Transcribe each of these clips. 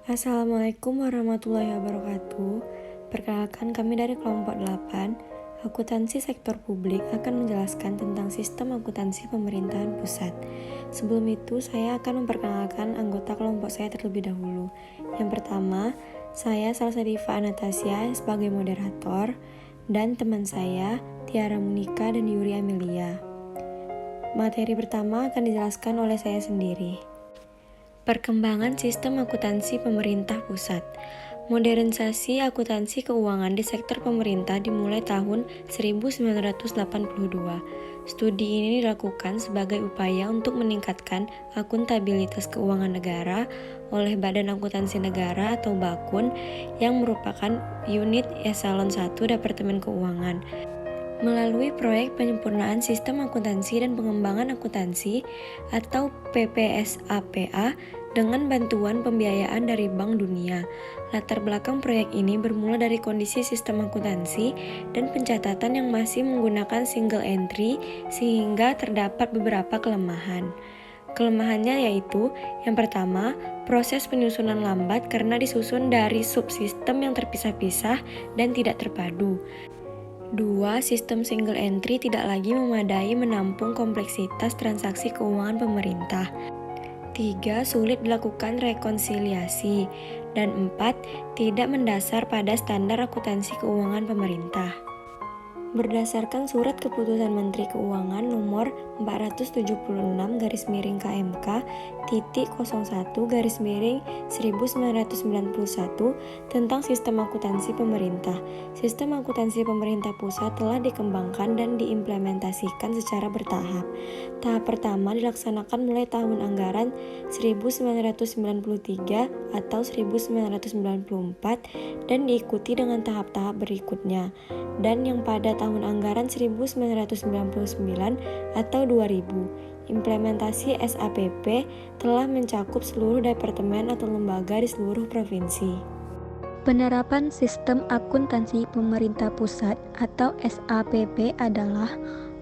Assalamualaikum warahmatullahi wabarakatuh. Perkenalkan, kami dari kelompok 8, Akuntansi Sektor Publik, akan menjelaskan tentang sistem akuntansi pemerintahan pusat. Sebelum itu, saya akan memperkenalkan anggota kelompok saya terlebih dahulu. Yang pertama, saya Salsa Diva Anastasia sebagai moderator, dan teman saya Tiara Monika dan Yuri Amelia. Materi pertama akan dijelaskan oleh saya sendiri. Perkembangan sistem akuntansi pemerintah pusat. Modernisasi akuntansi keuangan di sektor pemerintah dimulai tahun 1982. Studi ini dilakukan sebagai upaya untuk meningkatkan akuntabilitas keuangan negara oleh Badan Akuntansi Negara atau BAKUN yang merupakan unit eselon 1 Departemen Keuangan. Melalui proyek penyempurnaan sistem akuntansi dan pengembangan akuntansi atau PPSAPA dengan bantuan pembiayaan dari Bank Dunia. Latar belakang proyek ini bermula dari kondisi sistem akuntansi dan pencatatan yang masih menggunakan single entry sehingga terdapat beberapa kelemahan. Kelemahannya yaitu, yang pertama, proses penyusunan lambat karena disusun dari subsistem yang terpisah-pisah dan tidak terpadu. 2. Sistem single entry tidak lagi memadai menampung kompleksitas transaksi keuangan pemerintah. 3. Sulit dilakukan rekonsiliasi. Dan 4. Tidak mendasar pada standar akuntansi keuangan pemerintah. Berdasarkan Surat Keputusan Menteri Keuangan Nomor 476/KMK titik 01/1991 tentang Sistem Akuntansi Pemerintah. Sistem akuntansi pemerintah pusat telah dikembangkan dan diimplementasikan secara bertahap. Tahap pertama dilaksanakan mulai tahun anggaran 1993 atau 1994 dan diikuti dengan tahap-tahap berikutnya. Dan yang pada tahun anggaran 1999 atau 2000. Implementasi SAPP telah mencakup seluruh departemen atau lembaga di seluruh provinsi. Penerapan Sistem Akuntansi Pemerintah Pusat atau SAPP adalah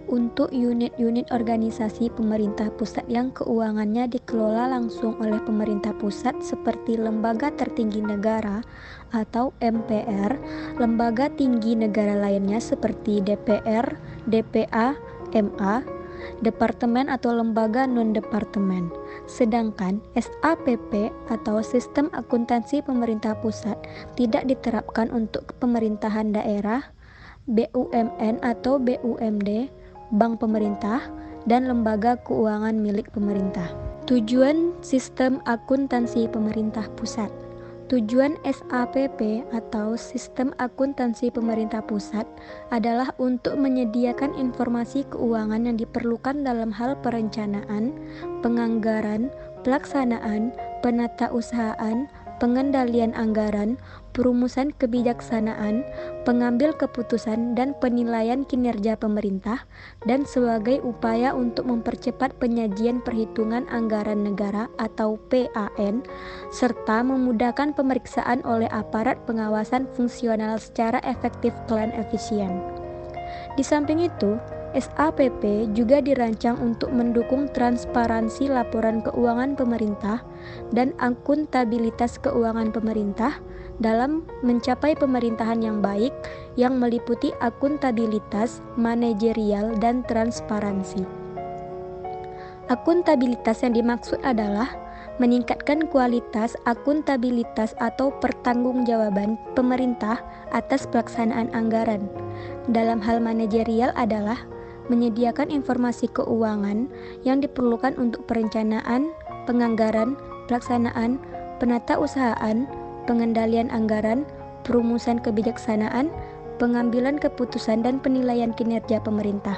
untuk unit-unit organisasi pemerintah pusat yang keuangannya dikelola langsung oleh pemerintah pusat seperti Lembaga Tertinggi Negara atau MPR, lembaga tinggi negara lainnya seperti DPR, DPA, MA, departemen atau lembaga non-departemen. Sedangkan SAPP atau Sistem Akuntansi Pemerintah Pusat tidak diterapkan untuk pemerintahan daerah, BUMN atau BUMD, bank pemerintah, dan lembaga keuangan milik pemerintah. Tujuan Sistem Akuntansi Pemerintah Pusat. Tujuan SAPP atau Sistem Akuntansi Pemerintah Pusat adalah untuk menyediakan informasi keuangan yang diperlukan dalam hal perencanaan, penganggaran, pelaksanaan, penatausahaan, pengendalian anggaran, perumusan kebijaksanaan, pengambil keputusan dan penilaian kinerja pemerintah, dan sebagai upaya untuk mempercepat penyajian perhitungan anggaran negara atau PAN, serta memudahkan pemeriksaan oleh aparat pengawasan fungsional secara efektif dan efisien. Di samping itu, SAPP juga dirancang untuk mendukung transparansi laporan keuangan pemerintah dan akuntabilitas keuangan pemerintah dalam mencapai pemerintahan yang baik yang meliputi akuntabilitas, manajerial, dan transparansi. Akuntabilitas yang dimaksud adalah meningkatkan kualitas akuntabilitas atau pertanggungjawaban pemerintah atas pelaksanaan anggaran. Dalam hal manajerial adalah menyediakan informasi keuangan yang diperlukan untuk perencanaan, penganggaran, pelaksanaan, penatausahaan, pengendalian anggaran, perumusan kebijaksanaan, pengambilan keputusan dan penilaian kinerja pemerintah.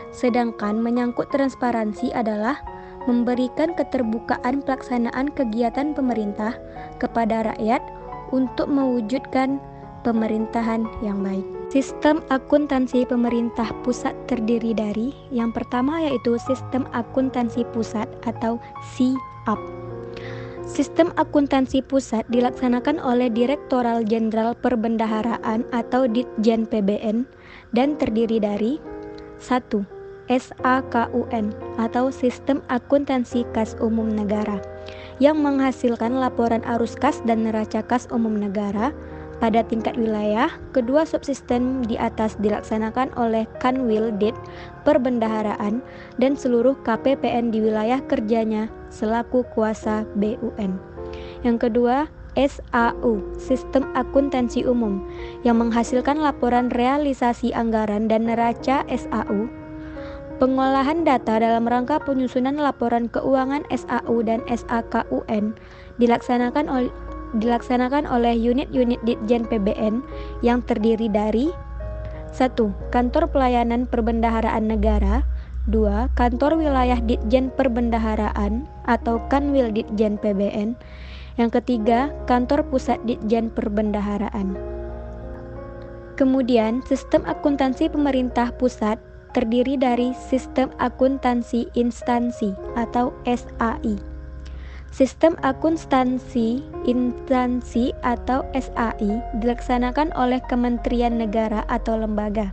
Sedangkan menyangkut transparansi adalah memberikan keterbukaan pelaksanaan kegiatan pemerintah kepada rakyat untuk mewujudkan pemerintahan yang baik. Sistem akuntansi pemerintah pusat terdiri dari yang pertama yaitu Sistem Akuntansi Pusat atau SIAP. Sistem akuntansi pusat dilaksanakan oleh Direktorat Jenderal Perbendaharaan atau Ditjen PBN dan terdiri dari 1. SAKUN atau Sistem Akuntansi Kas Umum Negara, yang menghasilkan laporan arus kas dan neraca kas umum negara. Pada tingkat wilayah, kedua subsistem di atas dilaksanakan oleh Kanwil Dit Perbendaharaan dan seluruh KPPN di wilayah kerjanya selaku kuasa BUN. Yang kedua, SAU, Sistem Akuntansi Umum, yang menghasilkan laporan realisasi anggaran dan neraca SAU. Pengolahan data dalam rangka penyusunan laporan keuangan SAU dan SAKUN dilaksanakan oleh unit-unit Ditjen PBN yang terdiri dari 1. Kantor Pelayanan Perbendaharaan Negara, 2. Kantor Wilayah Ditjen Perbendaharaan atau Kanwil Ditjen PBN, yang ketiga, Kantor Pusat Ditjen Perbendaharaan. Kemudian, sistem akuntansi pemerintah pusat terdiri dari Sistem Akuntansi Instansi atau SAI. Sistem akuntansi instansi atau SAI dilaksanakan oleh Kementerian Negara atau lembaga.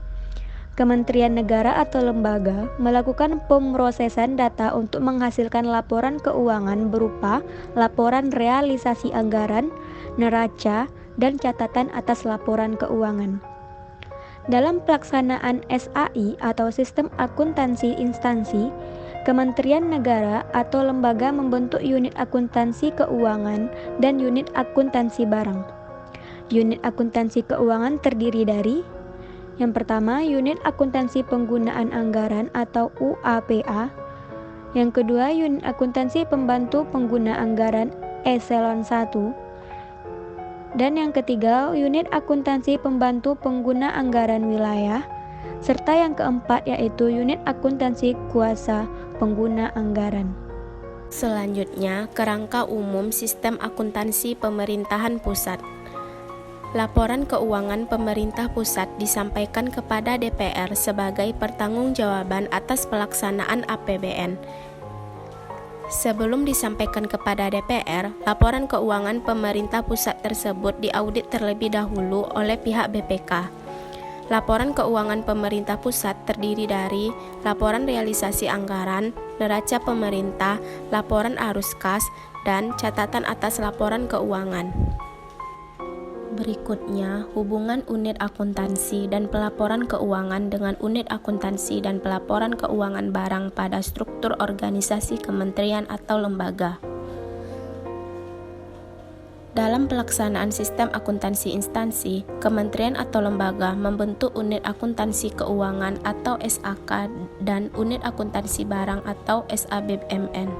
Kementerian Negara atau lembaga melakukan pemrosesan data untuk menghasilkan laporan keuangan berupa laporan realisasi anggaran, neraca, dan catatan atas laporan keuangan. Dalam pelaksanaan SAI atau Sistem Akuntansi Instansi, Kementerian Negara atau lembaga membentuk unit akuntansi keuangan dan unit akuntansi barang. Unit akuntansi keuangan terdiri dari yang pertama, unit akuntansi penggunaan anggaran atau UAPA. Yang kedua, unit akuntansi pembantu pengguna anggaran eselon 1. Dan yang ketiga, unit akuntansi pembantu pengguna anggaran wilayah. Serta yang keempat yaitu unit akuntansi kuasa pengguna anggaran. Selanjutnya, kerangka umum sistem akuntansi pemerintahan pusat. Laporan keuangan pemerintah pusat disampaikan kepada DPR sebagai pertanggungjawaban atas pelaksanaan APBN. Sebelum disampaikan kepada DPR, laporan keuangan pemerintah pusat tersebut diaudit terlebih dahulu oleh pihak BPK. Laporan keuangan pemerintah pusat terdiri dari laporan realisasi anggaran, neraca pemerintah, laporan arus kas, dan catatan atas laporan keuangan. Berikutnya, hubungan unit akuntansi dan pelaporan keuangan dengan unit akuntansi dan pelaporan keuangan barang pada struktur organisasi kementerian atau lembaga. Dalam pelaksanaan sistem akuntansi instansi, kementerian atau lembaga membentuk unit akuntansi keuangan atau SAK dan unit akuntansi barang atau SABMN.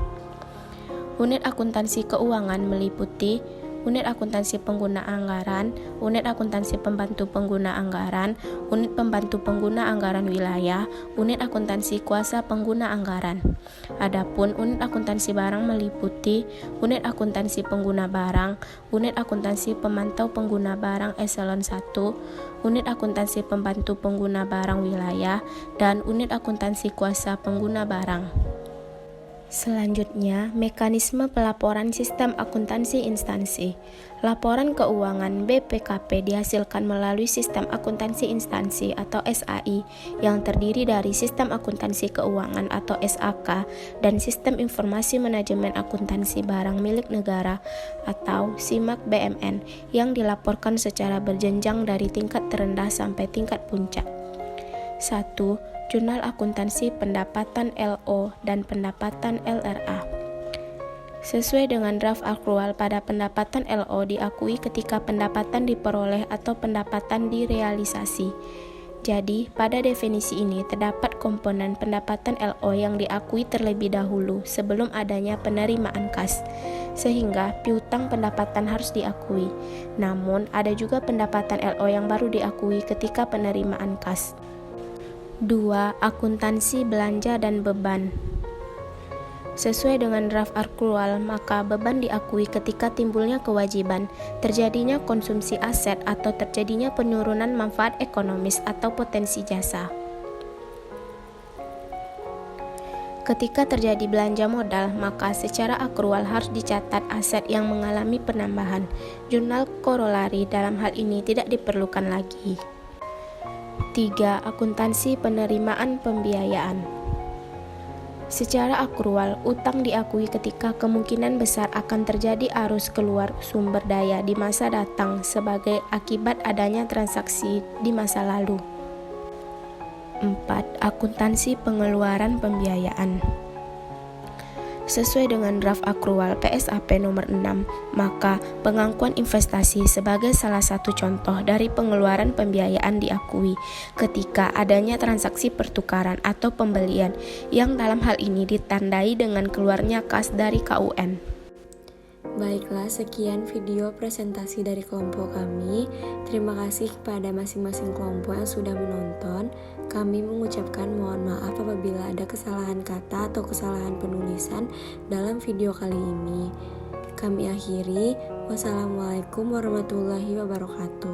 Unit akuntansi keuangan meliputi unit akuntansi pengguna anggaran, unit akuntansi pembantu pengguna anggaran, unit pembantu pengguna anggaran wilayah, unit akuntansi kuasa pengguna anggaran. Adapun unit akuntansi barang meliputi unit akuntansi pengguna barang, unit akuntansi pemantau pengguna barang eselon 1, unit akuntansi pembantu pengguna barang wilayah, dan unit akuntansi kuasa pengguna barang. Selanjutnya, mekanisme pelaporan sistem akuntansi instansi. Laporan keuangan BPKP dihasilkan melalui sistem akuntansi instansi atau SAI yang terdiri dari sistem akuntansi keuangan atau SAK dan sistem informasi manajemen akuntansi barang milik negara atau SIMAK BMN yang dilaporkan secara berjenjang dari tingkat terendah sampai tingkat puncak. 1. Jurnal Akuntansi Pendapatan LO dan Pendapatan LRA. Sesuai dengan draft akrual pada pendapatan LO diakui ketika pendapatan diperoleh atau pendapatan direalisasi. Jadi, pada definisi ini terdapat komponen pendapatan LO yang diakui terlebih dahulu sebelum adanya penerimaan kas, sehingga piutang pendapatan harus diakui. Namun, ada juga pendapatan LO yang baru diakui ketika penerimaan kas. 2. Akuntansi belanja dan beban. Sesuai dengan draft akrual, maka beban diakui ketika timbulnya kewajiban, terjadinya konsumsi aset atau terjadinya penurunan manfaat ekonomis atau potensi jasa. Ketika terjadi belanja modal, maka secara akrual harus dicatat aset yang mengalami penambahan. Jurnal korolari dalam hal ini tidak diperlukan lagi. 3. Akuntansi penerimaan pembiayaan. Secara akrual, utang diakui ketika kemungkinan besar akan terjadi arus keluar sumber daya di masa datang sebagai akibat adanya transaksi di masa lalu. 4. Akuntansi pengeluaran pembiayaan. Sesuai dengan draft akrual PSAP nomor 6, maka pengakuan investasi sebagai salah satu contoh dari pengeluaran pembiayaan diakui ketika adanya transaksi pertukaran atau pembelian yang dalam hal ini ditandai dengan keluarnya kas dari KUN. Baiklah, sekian video presentasi dari kelompok kami. Terima kasih kepada masing-masing kelompok yang sudah menonton. Kami mengucapkan mohon maaf apabila ada kesalahan kata atau kesalahan penulisan dalam video kali ini. Kami akhiri. Wassalamualaikum warahmatullahi wabarakatuh.